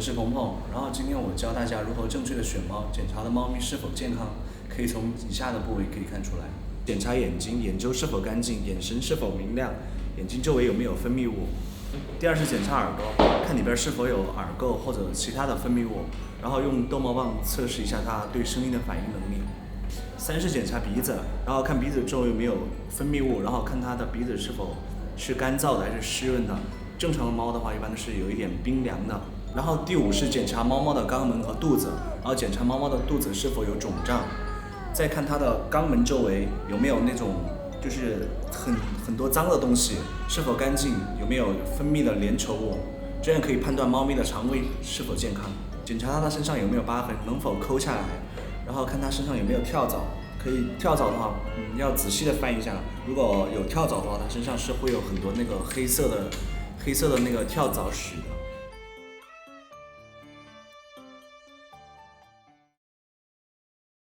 是鹏鹏，然后今天我教大家如何正确的选猫，检查的猫咪是否健康，可以从以下的部位可以看出来：检查眼睛，眼周是否干净，眼神是否明亮，眼睛周围有没有分泌物。第二是检查耳朵，看里边是否有耳垢或者其他的分泌物，然后用逗猫棒测试一下它对声音的反应能力。三是检查鼻子，然后看鼻子周围有没有分泌物，然后看它的鼻子是否是干燥的还是湿润的。正常的猫的话，一般都是有一点冰凉的。然后第五是检查猫猫的肛门和肚子，然后检查猫猫的肚子是否有肿胀，再看它的肛门周围有没有那种就是很多脏的东西，是否干净，有没有分泌的粘稠物，这样可以判断猫咪的肠胃是否健康。检查它的身上有没有疤痕，能否抠下来，然后看它身上有没有跳蚤。可以跳蚤的话，要仔细的翻一下，如果有跳蚤的话，它身上是会有很多那个黑色的那个跳蚤屎的。